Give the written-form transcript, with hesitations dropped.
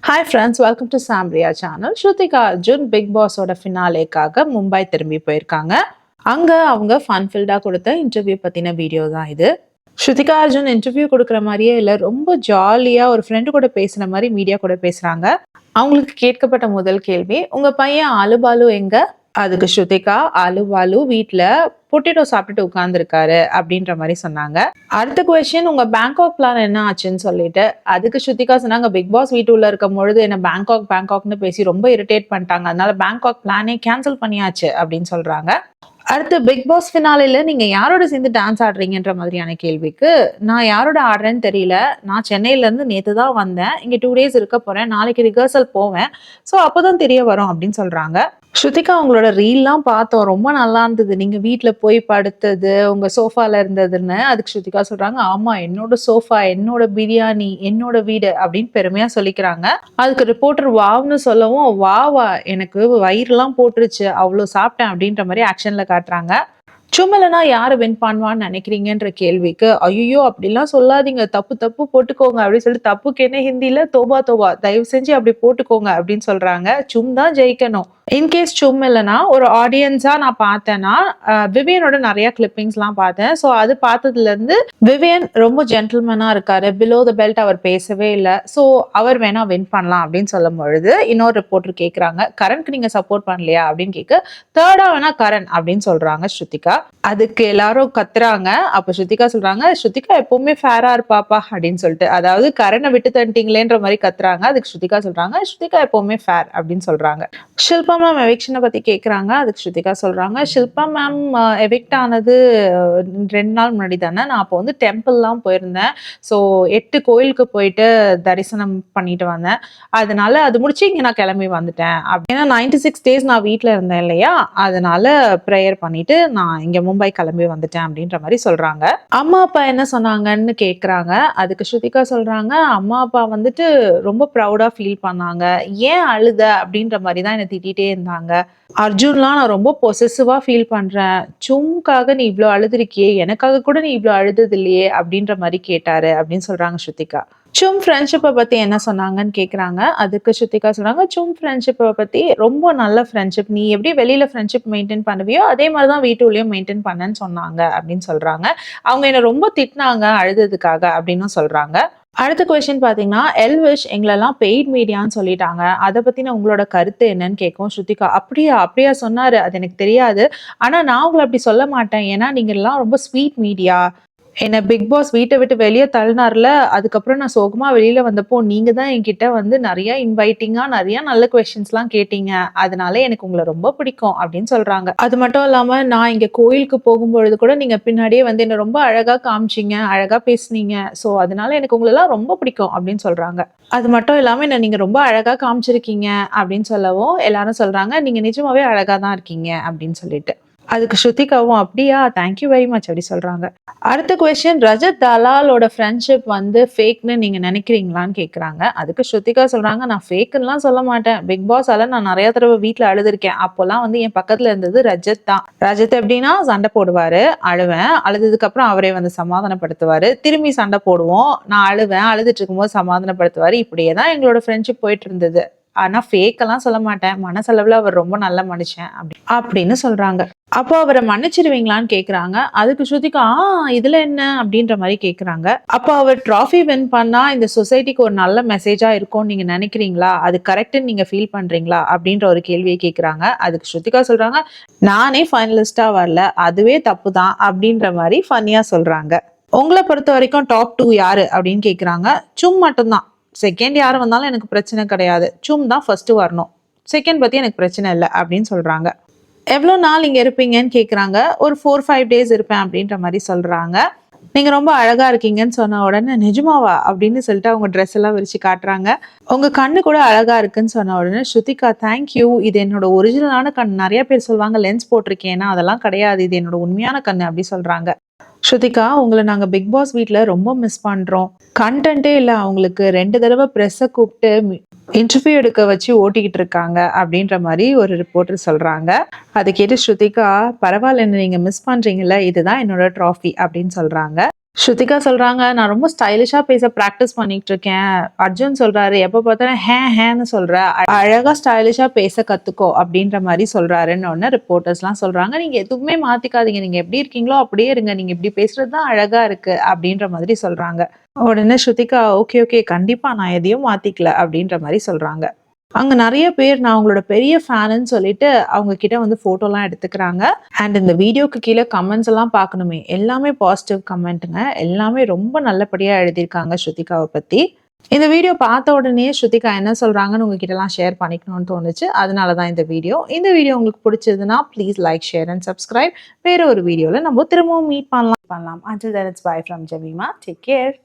Hi friends, welcome to Samriya channel. Shrutika Arjun big பாஸோட ஃபினாலேக்காக மும்பை திரும்பி போயிருக்காங்க. அங்கே அவங்க ஃபன்ஃபில்டாக கொடுத்த இன்டர்வியூ பற்றின வீடியோ தான் இது. ஸ்ருதிகா அர்ஜுன் இன்டர்வியூ கொடுக்குற மாதிரியே இல்லை, ரொம்ப ஜாலியாக ஒரு ஃப்ரெண்டு கூட பேசுகிற மாதிரி மீடியா கூட பேசுகிறாங்க. அவங்களுக்கு கேட்கப்பட்ட முதல் கேள்வி, உங்கள் பையன் ஆலுபாலு எங்க? அதுக்கு ஸ்ருதிகா, ஆலுபாலு வீட்டில் பொட்டேட்டோ சாப்பிட்டுட்டு உட்கார்ந்துருக்காரு அப்படின்ற மாதிரி சொன்னாங்க. அடுத்த கொஸ்டின், உங்க பேங்காக் பிளான் என்ன ஆச்சுன்னு சொல்லிட்டு அதுக்கு ஸ்ருதிகா சொன்னாங்க, பிக் பாஸ் வீட்டுள்ள இருக்கும் பொழுது என்ன பேங்காக்னு பேசி ரொம்ப இரிட்டேட் பண்ணிட்டாங்க, அதனால பேங்காக் பிளானே கேன்சல் பண்ணியாச்சு அப்படின்னு சொல்றாங்க. அடுத்து, பிக் பாஸ் ஃபினாலேல நீங்க யாரோட சேர்ந்து டான்ஸ் ஆடுறீங்கன்ற மாதிரியான கேள்விக்கு, நான் யாரோட ஆடுறேன்னு தெரியல, நான் சென்னையில இருந்து நேத்து தான் வந்தேன், இங்க 2 days இருக்க போறேன், நாளைக்கு ரிஹர்சல் போவேன், ஸோ அப்போதான் தெரிய வரும் அப்படின்னு சொல்றாங்க. ஸ்ருதிகா, உங்களோட ரீல்லாம் பார்த்தோம், ரொம்ப நல்லா இருந்தது, நீங்க வீட்டுல போய் படுத்தது, உங்க சோஃபால இருந்ததுன்னு. அதுக்கு ஸ்ருதிகா சொல்றாங்க, ஆமா, என்னோட சோஃபா, என்னோட பிரியாணி, என்னோட வீடு அப்படின்னு பெருமையா சொல்லிக்கிறாங்க. அதுக்கு ரிப்போர்ட்டர் வாவ்னு சொல்லவும், வாவா, எனக்கு வயிறுலாம் போட்டுருச்சு, அவ்வளோ சாப்பிட்டேன் அப்படின்ற மாதிரி ஆக்ஷன்ல காட்டுறாங்க. சும்மா யாரு வின் பண்ணுவான்னு நினைக்கிறீங்கன்ற கேள்விக்கு, ஐயோ அப்படிலாம் சொல்லாதீங்க, தப்பு தப்பு போட்டுக்கோங்க அப்படின்னு சொல்லிட்டு, தப்புக்கு என்ன ஹிந்தில தோபா தோபா, தயவு செஞ்சு அப்படி போட்டுக்கோங்க அப்படின்னு சொல்றாங்க. சும் தான் ஜெயிக்கணும். இன்கேஸ் சும் இல்லைன்னா ஒரு ஆடியன்ஸா நான் பார்த்தேன்னா, விவியனோட நிறைய கிளிப்பிங்ஸ்லாம் பார்த்தேன். ஸோ அது பார்த்ததுல இருந்து விவியன் ரொம்ப ஜென்டில்மேனா இருக்காரு, பிலோ த பெல்ட் அவர் பேசவே இல்லை, ஸோ அவர் வேணா வின் பண்ணலாம் அப்படின்னு சொல்லும் பொழுது இன்னொரு ரிப்போர்ட்டர் கேட்குறாங்க, கரண்ட்க்கு நீங்க சப்போர்ட் பண்ணலையா அப்படின்னு கேட்க, தேர்டா வேணா கரண் அப்படின்னு சொல்றாங்க ஸ்ருதிகா. அதுக்கு எல்லாரும் கத்துறாங்க. அப்ப ஸ்ருதிகா சொல்றாங்க, ஸ்ருதிகா எப்பவுமே ஃபேரா இருப்பாப்பா அப்படின்னு சொல்லிட்டு, அதாவது கரணை விட்டு தண்டிங்களேன்ற மாதிரி கத்துறாங்க. அதுக்கு ஸ்ருதிகா சொல்றாங்க, ஸ்ருதிகா எப்பவுமே ஃபேர் அப்படின்னு சொல்றாங்க. ஷில்பா மேம் எவிக்ஷனை பத்தி கேட்குறாங்க. அதுக்கு ஸ்ருதிகா சொல்றாங்க, ஷில்பா மேம் எவிக்ட் ஆனது 2 நாள் முன்னாடி தானே, நான் அப்போ வந்து டெம்பிள்லாம் போயிருந்தேன், ஸோ 8 கோயிலுக்கு போயிட்டு தரிசனம் பண்ணிட்டு வந்தேன், அதனால அது முடிச்சு இங்கே நான் கிளம்பி வந்துட்டேன். ஏன்னா 96 days நான் வீட்டில் இருந்தேன் இல்லையா, அதனால ப்ரேயர் பண்ணிட்டு நான் இங்கே மும்பை கிளம்பி வந்துட்டேன் அப்படின்ற மாதிரி சொல்றாங்க. அம்மா அப்பா என்ன சொன்னாங்கன்னு கேட்குறாங்க. அதுக்கு ஸ்ருதிகா சொல்றாங்க, அம்மா அப்பா வந்துட்டு ரொம்ப ப்ரௌடா ஃபீல் பண்ணாங்க, ஏன் அழுத அப்படின்ற மாதிரி தான் என்னை திட்டிகிட்டே இருந்தாங்க. அர்ஜுன்லாம் நான் ரொம்ப பொசசிவா ஃபீல் பண்றேன், சும்காக நீ இவ்வளோ அழுதுருக்கியே, எனக்காக கூட நீ இவ்வளோ அழுதது இல்லையே அப்படின்ற மாதிரி கேட்டாரு அப்படின்னு சொல்றாங்க ஸ்ருதிகா. சும் ஃப்ரெண்ட்ஷிப்பை பற்றி என்ன சொன்னாங்கன்னு கேட்குறாங்க. அதுக்கு ஸ்ருதிகா சொல்கிறாங்க, சும் ஃப்ரெண்ட்ஷிப்பை பற்றி ரொம்ப நல்ல ஃப்ரெண்ட்ஷிப், நீ எப்படி வெளியில் ஃப்ரெண்ட்ஷிப் மெயின்டைன் பண்ணுவியோ அதே மாதிரி தான் வீட்டுள்ளேயும் மெயின்டைன் பண்ணேன்னு சொன்னாங்க அப்படின்னு சொல்கிறாங்க. அவங்க என்னை ரொம்ப திட்டினாங்க அழுததுக்காக அப்படின்னு சொல்கிறாங்க. அடுத்த கொஸ்டின் பார்த்தீங்கன்னா, எல்விஷ் எங்களெல்லாம் பெய்ட் மீடியான்னு சொல்லிட்டாங்க, அதை பற்றின உங்களோட கருத்து என்னன்னு கேட்கும் ஸ்ருதிகா. அப்படியா அப்படியா சொன்னார், அது எனக்கு தெரியாது, ஆனால் நான் உங்களை அப்படி சொல்ல மாட்டேன், ஏன்னா நீங்கள் எல்லாம் ரொம்ப ஸ்வீட் மீடியா, என்னை பிக் பாஸ் வீட்டை விட்டு வெளியே தள்ளினார்ல, அதுக்கப்புறம் நான் சோகமா வெளியில வந்தப்போ நீங்க தான் என்கிட்ட வந்து நிறைய இன்வைட்டிங்கா நிறைய நல்ல கொஸ்டின்ஸ்லாம் கேட்டீங்க, அதனால எனக்கு உங்களை ரொம்ப பிடிக்கும் அப்படின்னு சொல்றாங்க. அது மட்டும் இல்லாம, நான் இங்க கோயிலுக்கு போகும்பொழுது கூட நீங்க பின்னாடியே வந்து என்ன ரொம்ப அழகா காமிச்சிங்க, அழகா பேசுனீங்க, ஸோ அதனால எனக்கு உங்களெல்லாம் ரொம்ப பிடிக்கும் அப்படின்னு சொல்றாங்க. அது மட்டும் இல்லாம என்ன நீங்க ரொம்ப அழகா காமிச்சிருக்கீங்க அப்படின்னு சொல்லவும் எல்லாரும் சொல்றாங்க, நீங்க நிஜமாவே அழகா தான் இருக்கீங்க அப்படின்னு சொல்லிட்டு. அதுக்கு ஸ்ருதிகாவும், அப்படியா, தேங்க்யூ வெரி மச் அப்படி சொல்றாங்க. அடுத்த கொஸ்டின், ரஜத் தலாலோட ஃப்ரெண்ட்ஷிப் வந்து ஃபேக்னு நீங்க நினைக்கிறீங்களான்னு கேட்குறாங்க. அதுக்கு ஸ்ருதிகா சொல்றாங்க, நான் ஃபேக்குன்னுலாம் சொல்ல மாட்டேன், பிக் பாஸால நான் நிறைய தடவை வீட்டில் அழுதுருக்கேன், அப்போல்லாம் வந்து என் பக்கத்துல இருந்தது ரஜத் தான். ரஜத் எப்படின்னா சண்டை போடுவாரு, அழுவேன், அழுதுக்கு அப்புறம் அவரே வந்து சமாதானப்படுத்துவாரு, திரும்பி சண்டை போடுவோம், நான் அழுவேன், அழுதுட்டு இருக்கும்போது சமாதானப்படுத்துவாரு, இப்படியே தான் எங்களோட ஃப்ரெண்ட்ஷிப் போயிட்டு இருந்தது, ஆனா ஃபேக்கெல்லாம் சொல்ல மாட்டேன், மனசளவுல அவர் ரொம்ப நல்ல மனுஷன் அப்படின்னு சொல்றாங்க. அப்போ அவரை மன்னிச்சிருவீங்களான்னு கேக்குறாங்க. அதுக்கு ஸ்ருதிகா, இதுல என்ன அப்படின்ற மாதிரி கேக்குறாங்க. அப்போ அவர் ட்ராஃபி வின் பண்ணா இந்த சொசைட்டிக்கு ஒரு நல்ல மெசேஜா இருக்கும்னு நீங்க நினைக்கிறீங்களா, அது கரெக்ட்னு நீங்க ஃபீல் பண்றீங்களா அப்படின்ற ஒரு கேள்வியை கேக்குறாங்க. அதுக்கு ஸ்ருதிகா சொல்றாங்க, நானே ஃபைனலிஸ்டா வரல, அதுவே தப்பு தான் அப்படின்ற மாதிரி ஃபன்னியா சொல்றாங்க. உங்களை பொறுத்த வரைக்கும் டாப் 2 யாரு அப்படின்னு கேக்குறாங்க. சும் மட்டும்தான், செகண்ட் யார் வந்தாலும் எனக்கு பிரச்சனை கிடையாது, சும் தான் ஃபர்ஸ்ட் வரணும், செகண்ட் பத்தி எனக்கு பிரச்சனை இல்லை அப்படின்னு சொல்றாங்க. எவ்வளோ நாள் இங்கே இருப்பீங்கன்னு கேட்குறாங்க. ஒரு 4-5 days இருப்பேன் அப்படின்ற மாதிரி சொல்கிறாங்க. நீங்கள் ரொம்ப அழகாக இருக்கீங்கன்னு சொன்ன உடனே, நிஜமாவா அப்படின்னு சொல்லிட்டு அவங்க ட்ரெஸ் எல்லாம் விரிச்சு காட்டுறாங்க. உங்கள் கண்ணு கூட அழகாக இருக்குன்னு சொன்ன உடனே ஸ்ருதிகா, தேங்க்யூ, இது என்னோட ஒரிஜினலான கண், நிறைய பேர் சொல்லுவாங்க லென்ஸ் போட்டிருக்கேன்னா, அதெல்லாம் கிடையாது, இது என்னோட உண்மையான கண் அப்படி சொல்கிறாங்க. ஸ்ருதிகா, உங்களை நாங்கள் பிக் பாஸ் வீட்டில் ரொம்ப மிஸ் பண்ணுறோம், கண்டென்ட்டே இல்லை, அவங்களுக்கு 2 தடவை ப்ரெஸ்ஸை கூப்பிட்டு இன்டர்வியூ எடுக்க வச்சு ஓட்டிக்கிட்டு இருக்காங்க அப்படின்ற மாதிரி ஒரு ரிப்போர்ட்டர் சொல்கிறாங்க. அதை கேட்டு ஸ்ருதிகா, பரவாயில்ல, நீங்கள் மிஸ் பண்ணுறீங்கல்ல, இதுதான் என்னோட ட்ராஃபி அப்படின்னு சொல்கிறாங்க. ஸ்ருதிகா சொல்றாங்க, "நான் ரொம்ப ஸ்டைலிஷா பேச பிராக்டிஸ் பண்ணிட்டு இருக்கேன்." அர்ஜுன் சொல்றாரு, "எப்ப பார்த்தாலும் ஹேன்னு சொல்ற. அழகா ஸ்டைலிஷா பேச கத்துக்கோ." அப்படின்ற மாரி சொல்றாருன்ன உடனே ரிப்போர்ட்டர்ஸ்லாம் சொல்றாங்க, "நீங்க எதுவுமே மாத்திக்காதீங்க. நீங்க எப்படி இருக்கீங்களோ அப்படியே இருங்க. நீங்க இப்படி பேசுறது தான் அழகா இருக்கு." அப்படின்ற மாதிரி சொல்றாங்க. உடனே ஸ்ருதிகா, "ஓகே, ஓகே. கண்டிப்பா நான் எதையும் மாத்திக்கல." அப்படின்ற மாரி சொல்றாங்க. அங்க நெறைய பேர் நான் உங்களோட பெரிய ஃபேனுன்னு சொல்லிட்டு அவங்க கிட்ட வந்து ஃபோட்டோலாம் எடுத்துக்கிறாங்க. அண்ட் இந்த வீடியோக்கு கீழ கமெண்ட்ஸ் எல்லாம் பார்க்கணுமே, எல்லாமே பாசிட்டிவ் கமெண்ட்டுங்க. எல்லாமே ரொம்ப நல்லபடியா எழுதியிருக்காங்க ஸ்ருதிகாவ பத்தி. இந்த வீடியோ பார்த்த உடனே ஸ்ருதிகா என்ன சொல்றாங்கன்னு உங்ககிட்டலாம் ஷேர் பண்ணிக்கணும்னு தோணுச்சு. அதனால தான் இந்த வீடியோ. இந்த வீடியோ உங்களுக்கு பிடிச்சதுன்னா please like, share and subscribe. வேற ஒரு வீடியோல நம்ம திரும்பவும் மீட் பண்ணலாம். Until then, it's bye from Jemima. Take care.